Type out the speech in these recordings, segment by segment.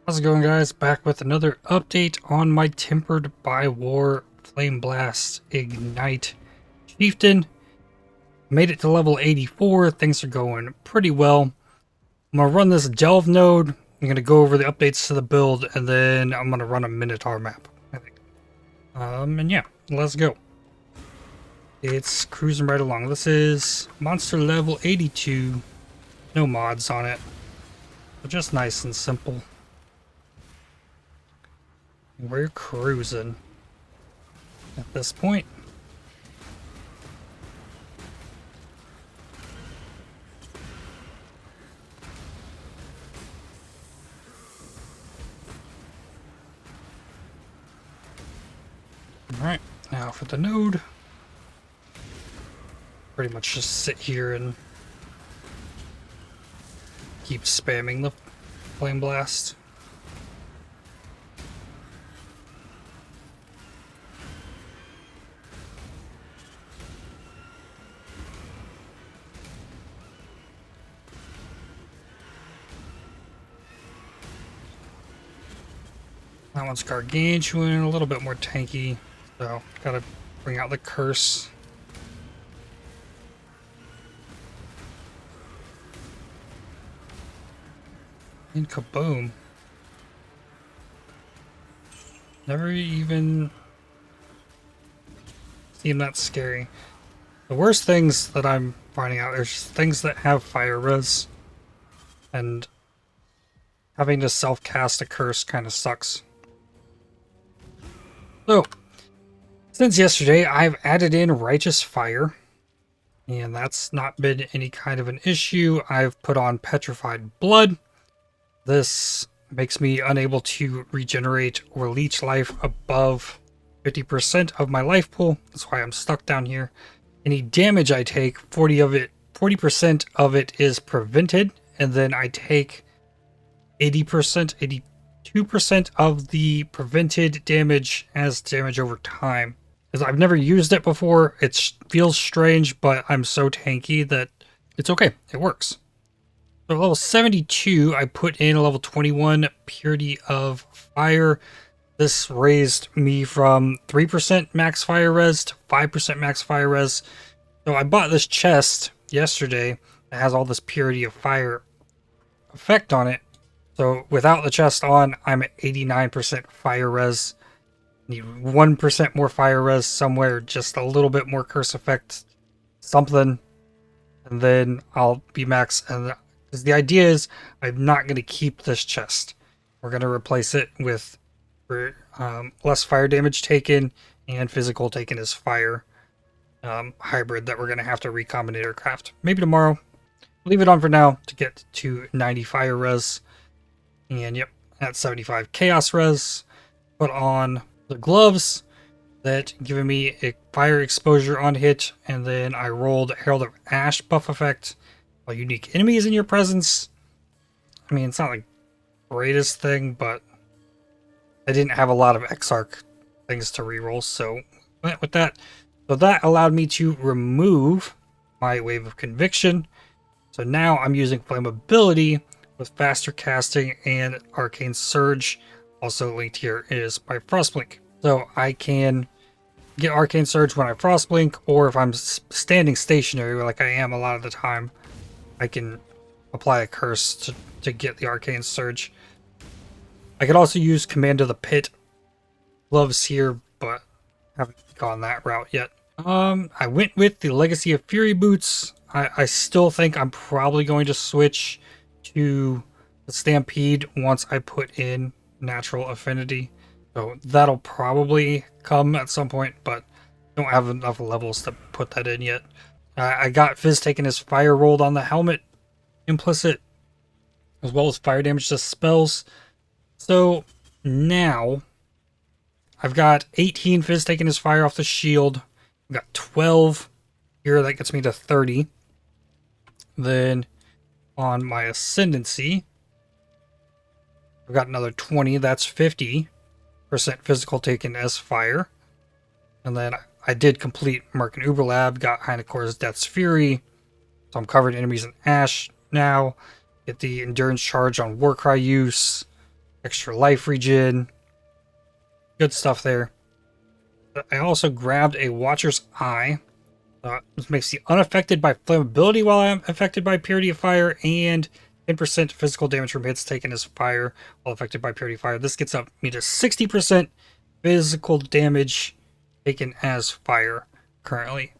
How's it going, guys? Back with another update on my Tempered by War Flameblast Ignite Chieftain. Made it to level 84. Things are going pretty well. I'm going to run this Delve node. I'm going to go over the updates to the build, and then I'm going to run a Minotaur map, I think. And yeah, let's go. It's cruising right along. This is monster level 82. No mods on it. But just nice and simple. We're cruising at this point. Alright, now for the node. Pretty much just sit here and keep spamming the Flameblast. That one's gargantuan, a little bit more tanky, so gotta bring out the curse. And kaboom. Never even seemed that scary. The worst things that I'm finding out are just things that have fire res, and having to self-cast a curse kind of sucks. So, since yesterday, I've added in Righteous Fire, and that's not been any kind of an issue. I've put on Petrified Blood. This makes me unable to regenerate or leech life above 50% of my life pool. That's why I'm stuck down here. Any damage I take, 40% of it is prevented, and then I take 80%, 2% of the prevented damage as damage over time. Because I've never used it before, it feels strange, but I'm so tanky that it's okay. It works. So level 72, I put in a level 21 Purity of Fire. This raised me from 3% max fire res to 5% max fire res. So I bought this chest yesterday that has all this Purity of Fire effect on it. So without the chest on, I'm at 89% fire res. Need 1% more fire res somewhere, just a little bit more curse effect, something, and then I'll be max. And because the idea is, I'm not going to keep this chest. We're going to replace it with less fire damage taken and physical taken as fire hybrid that we're going to have to recombinate or craft. Maybe tomorrow. Leave it on for now to get to 90 fire res. And yep, at 75 chaos res. Put on the gloves that giving me a fire exposure on hit, and then I rolled Herald of Ash buff effect. While unique enemies in your presence. I mean, it's not like the greatest thing, but I didn't have a lot of Exarch things to reroll, so went with that. So that allowed me to remove my Wave of Conviction. So now I'm using Flammability with faster casting and Arcane Surge. Also linked here is my Frostblink. So I can get Arcane Surge when I Frostblink, or if I'm standing stationary like I am a lot of the time, I can apply a curse to get the Arcane Surge. I could also use Command of the Pit gloves here, but haven't gone that route yet. I went with the Legacy of Fury boots. I still think I'm probably going to switch to the Stampede once I put in Natural Affinity. So that'll probably come at some point, but don't have enough levels to put that in yet. I got Fizz taking his fire rolled on the helmet implicit, as well as fire damage to spells. So now I've got 18 Fizz taking his fire off the shield. I've got 12 here, that gets me to 30. Then on my Ascendancy, I've got another 20, that's 50% physical taken as fire. And then I did complete Merc and Uberlab, got Heinekor's Death's Fury, so I'm covered in enemies in Ash now. Get the Endurance Charge on Warcry use. extra life regen. Good stuff there. But I also grabbed a Watcher's Eye. This makes you unaffected by flammability while I'm affected by Purity of Fire, and 10% physical damage from hits taken as fire while affected by Purity of Fire. This gets up me to 60% physical damage taken as fire currently.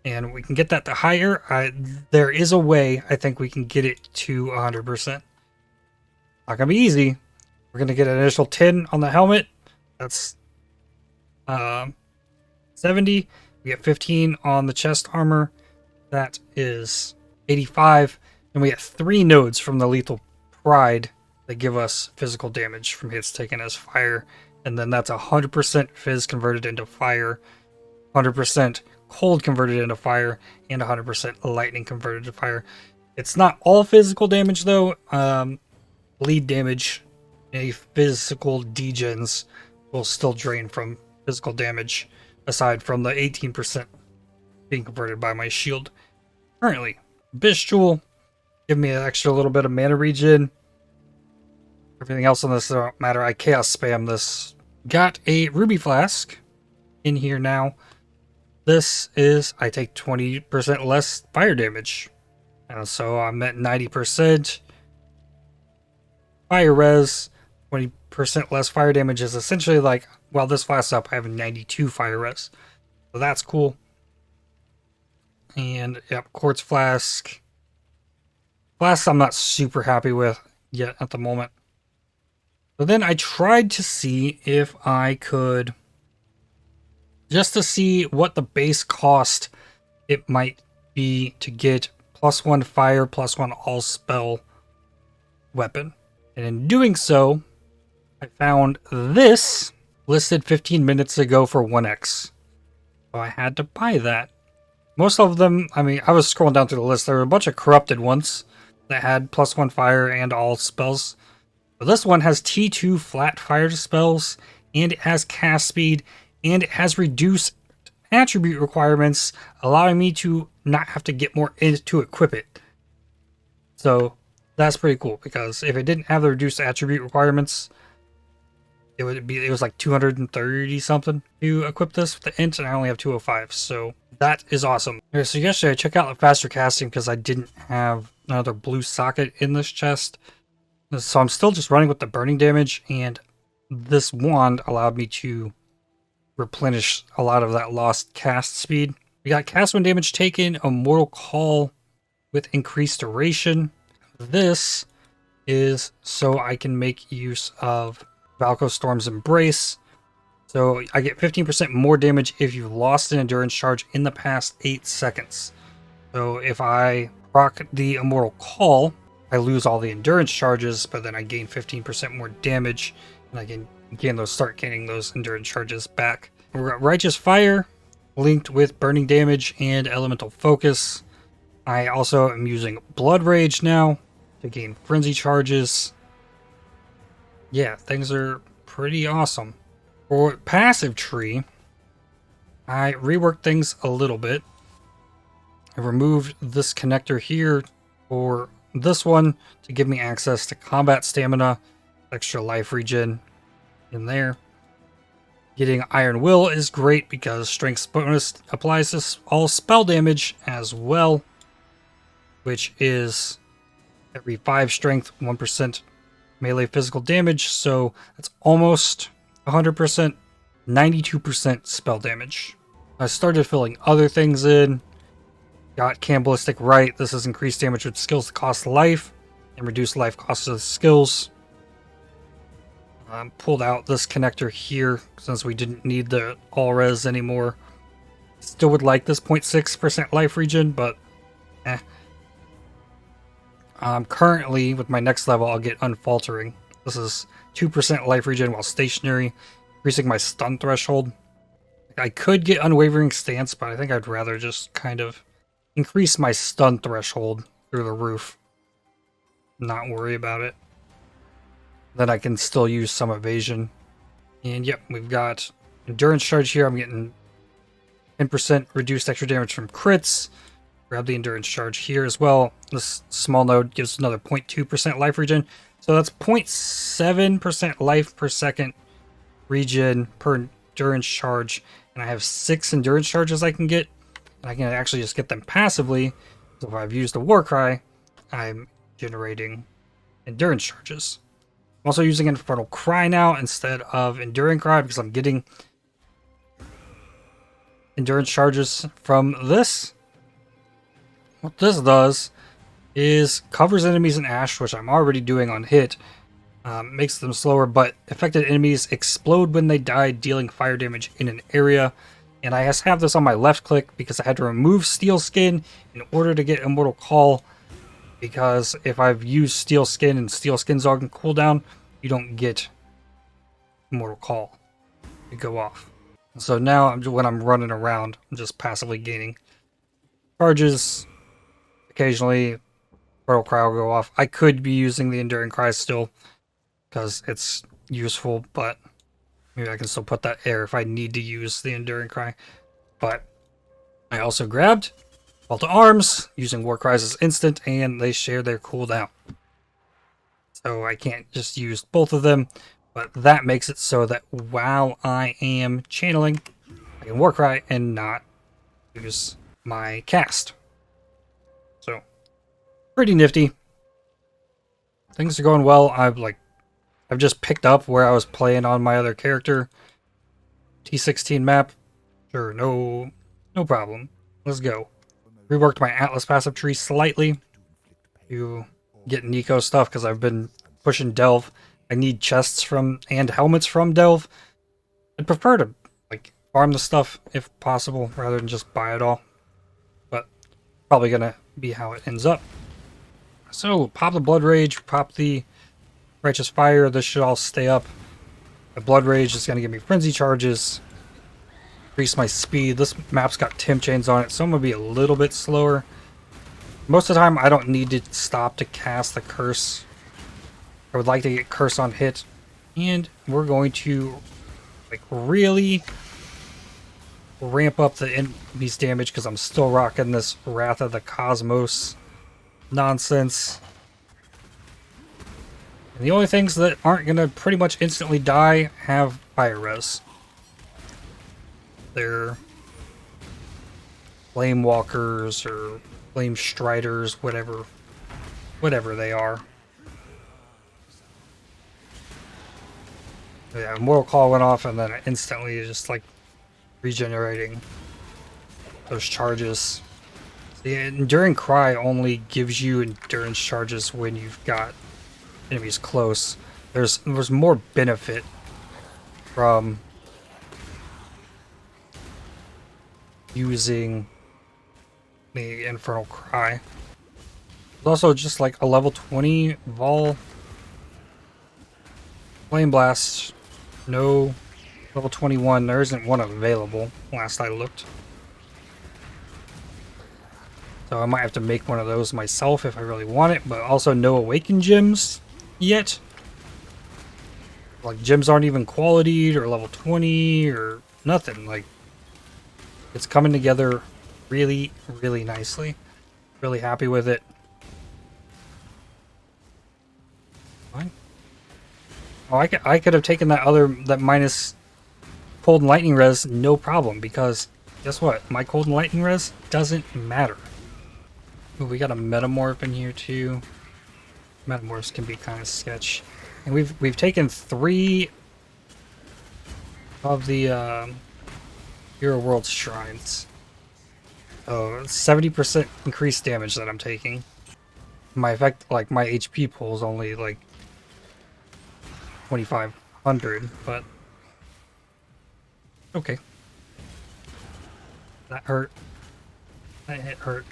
And we can get that to higher. There is a way I think we can get it to 100%. Not gonna be easy. We're gonna get an initial 10 on the helmet. That's 70. We get 15 on the chest armor. That is 85. And we get 3 nodes from the Lethal Pride that give us physical damage from hits taken as fire. And then that's 100% fizz converted into fire, 100% cold converted into fire, and 100% lightning converted to fire. It's not all physical damage though. Bleed damage, any physical degens will still drain from physical damage, aside from the 18% being converted by my shield. Currently, Bishjewel, give me an extra little bit of mana regen. Everything else on this don't matter. I chaos spam this. Got a Ruby Flask in here now. This is, I take 20% less fire damage. And so I'm at 90%. Fire res, 20% less fire damage is essentially like, while this flask's up, I have 92 fire res. So that's cool. And yep, Quartz Flask. Flasks I'm not super happy with yet at the moment. So then I tried to see if I could, just to see what the base cost it might be to get +1 fire, +1 all spell weapon. And in doing so, I found this listed 15 minutes ago for 1x. So I had to buy that. Most of them, I mean, I was scrolling down through the list. There were a bunch of corrupted ones that had +1 fire and all spells. But this one has T2 flat fire spells, and it has cast speed, and it has reduced attribute requirements, allowing me to not have to get more in to equip it. So that's pretty cool, because if it didn't have the reduced attribute requirements, it was like 230 something to equip this with the int, and I only have 205, so that is awesome. Okay, so yesterday I checked out the faster casting because I didn't have another blue socket in this chest. So I'm still just running with the burning damage, and this wand allowed me to replenish a lot of that lost cast speed. We got cast when damage taken, a mortal call with increased duration. This is so I can make use of Valko Storm's Embrace. So I get 15% more damage if you've lost an endurance charge in the past 8 seconds. So if I proc the Immortal Call, I lose all the endurance charges, but then I gain 15% more damage, and I can start gaining those endurance charges back. We've got Righteous Fire linked with burning damage and elemental focus. I also am using Blood Rage now to gain frenzy charges. Yeah, things are pretty awesome. For passive tree, I reworked things a little bit. I removed this connector here for this one to give me access to combat stamina, extra life regen in there. Getting Iron Will is great because strength bonus applies to all spell damage as well, which is every 5 strength, 1% melee physical damage, so that's almost 100%, 92% spell damage. I started filling other things in. Got Cannibalistic Rite. This is increased damage with skills that cost life and reduce life costs of skills. Pulled out this connector here since we didn't need the all res anymore. Still would like this 0.6% life regen, but eh. Currently, with my next level, I'll get Unfaltering. This is 2% life regen while stationary, increasing my stun threshold. I could get Unwavering Stance, but I think I'd rather just kind of increase my stun threshold through the roof. Not worry about it. Then I can still use some evasion. And yep, we've got endurance charge here. I'm getting 10% reduced extra damage from crits. Grab the endurance charge here as well. This small node gives another 0.2% life regen. So that's 0.7% life per second regen per endurance charge. And I have 6 endurance charges I can get. And I can actually just get them passively. So if I've used a war cry, I'm generating endurance charges. I'm also using Infernal Cry now instead of Enduring Cry because I'm getting endurance charges from this. What this does is covers enemies in ash, which I'm already doing on hit. Makes them slower, but affected enemies explode when they die, dealing fire damage in an area. And I just have this on my left click because I had to remove Steel Skin in order to get Immortal Call. Because if I've used Steel Skin and Steel Skin's on cooldown, you don't get Immortal Call to go off. So now when I'm running around, I'm just passively gaining charges. Occasionally, Immortal Cry will go off. I could be using the Enduring Cry still because it's useful, but maybe I can still put that air if I need to use the Enduring Cry. But I also grabbed Call to Arms using War Cries as instant, and they share their cooldown. So I can't just use both of them, but that makes it so that while I am channeling, I can War Cry and not use my cast. So pretty nifty. Things are going well. I've just picked up where I was playing on my other character. T16 map. Sure, no problem. Let's go. Reworked my Atlas passive tree slightly to get Nico stuff because I've been pushing Delve. I need chests from and helmets from Delve. I'd prefer to farm the stuff if possible rather than just buy it all. But probably gonna be how it ends up. So pop the Blood Rage, pop the Righteous Fire. This should all stay up. The Blood Rage is gonna give me frenzy charges. Increase my speed. This map's got temp chains on it, so I'm gonna be a little bit slower. Most of the time I don't need to stop to cast the curse. I would like to get curse on hit. And we're going to really ramp up the enemy's damage because I'm still rocking this Wrath of the Cosmos nonsense. And the only things that aren't gonna pretty much instantly die have fire res. They're Flame Walkers or Flame Striders, whatever they are. Yeah, Mortal Call went off and then instantly just regenerating those charges. The Enduring Cry only gives you endurance charges when you've got enemies close. There's more benefit from using the Infernal Cry. There's also just a level 20 Vol Flameblast. No level 21. There isn't one available last I looked. So I might have to make one of those myself if I really want it, but also no Awakened Gems yet. Gems aren't even qualityed or level 20 or nothing. It's coming together really, really nicely. Really happy with it. Fine. Oh, I could have taken that minus cold and lightning res no problem, because guess what? My cold and lightning res doesn't matter. Ooh, we got a Metamorph in here too. Metamorphs can be kind of sketch. And we've taken 3 of the Hero World Shrines. Oh, 70% increased damage that I'm taking. My effect, my HP pool is only 2,500, but okay. That hurt. That hit hurt.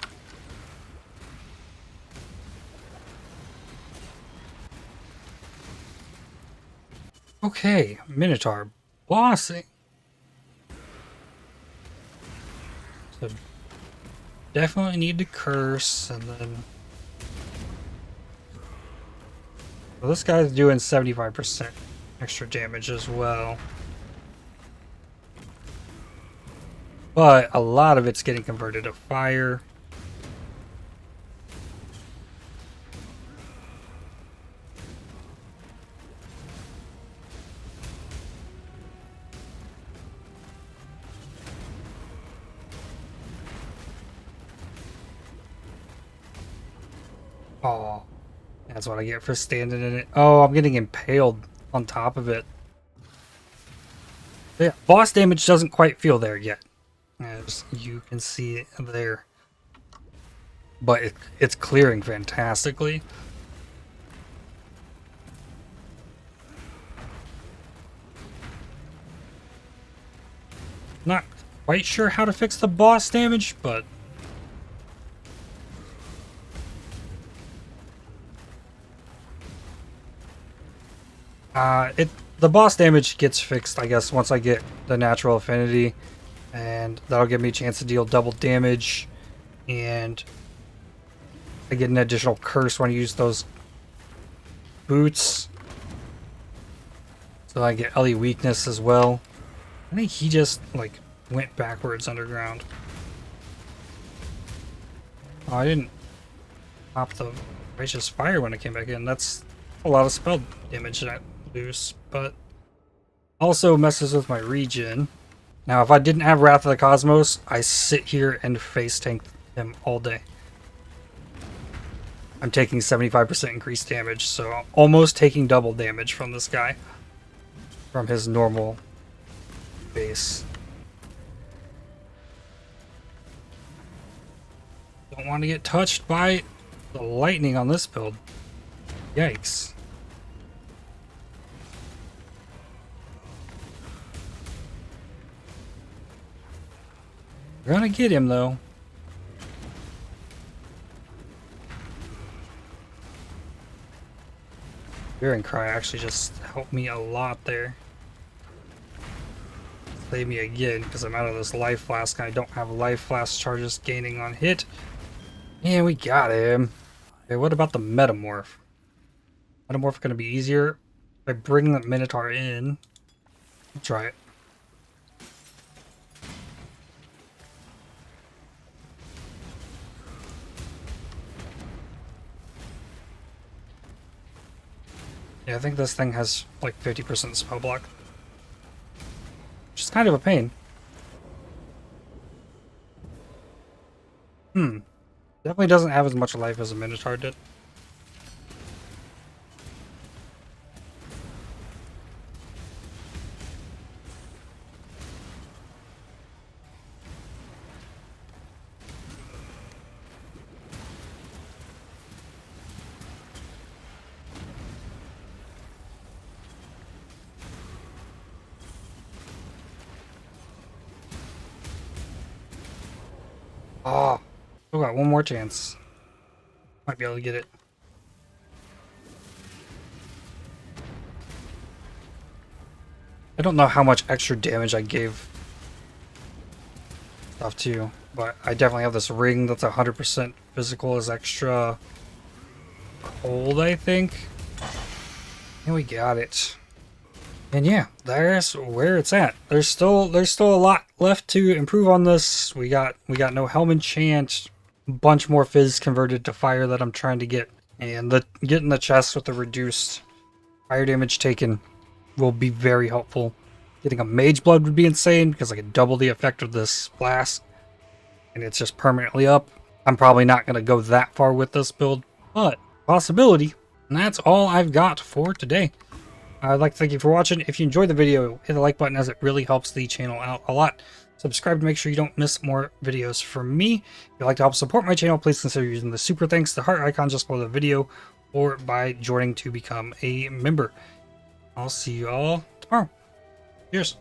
Okay, Minotaur bossing. So definitely need to curse, and then well, this guy's doing 75% extra damage as well. But a lot of it's getting converted to fire. Oh, that's what I get for standing in it. Oh, I'm getting impaled on top of it. Yeah, boss damage doesn't quite feel there yet, as you can see there. But it's clearing fantastically. Not quite sure how to fix the boss damage, but the boss damage gets fixed, I guess, once I get the natural affinity, and that'll give me a chance to deal double damage, and I get an additional curse when I use those boots, so I get LE weakness as well. I think he just like went backwards underground. Oh, I didn't pop the righteous fire when I came back in. That's a lot of spell damage that loose, but also messes with my regen. Now, if I didn't have Wrath of the Cosmos, I sit here and face tank him all day. I'm taking 75% increased damage, so I'm almost taking double damage from this guy from his normal base. Don't want to get touched by the lightning on this build. Yikes. We're gonna get him though. Bearing Cry actually just helped me a lot there. Save me again because I'm out of this life flask and I don't have life flask charges gaining on hit. And we got him. Okay, what about the Metamorph? Metamorph gonna be easier by bringing the Minotaur in. Let's try it. Yeah, I think this thing has like 50% spell block. Which is kind of a pain. Definitely doesn't have as much life as a Minotaur did. Oh, still got one more chance. Might be able to get it. I don't know how much extra damage I gave stuff to, but I definitely have this ring that's 100% physical as extra cold, I think. And we got it. And yeah, there's where it's at. There's still a lot left to improve on this. We got no helm enchant, a bunch more fizz converted to fire that I'm trying to get, and getting the chest with the reduced fire damage taken will be very helpful. Getting a mage blood would be insane because I could double the effect of this blast, and it's just permanently up. I'm probably not going to go that far with this build, but possibility. And that's all I've got for today. I'd like to thank you for watching. If you enjoyed the video, hit the like button as it really helps the channel out a lot. Subscribe to make sure you don't miss more videos from me. If you'd like to help support my channel, please consider using the super thanks, the heart icon just below the video, or by joining to become a member. I'll see you all tomorrow. Cheers.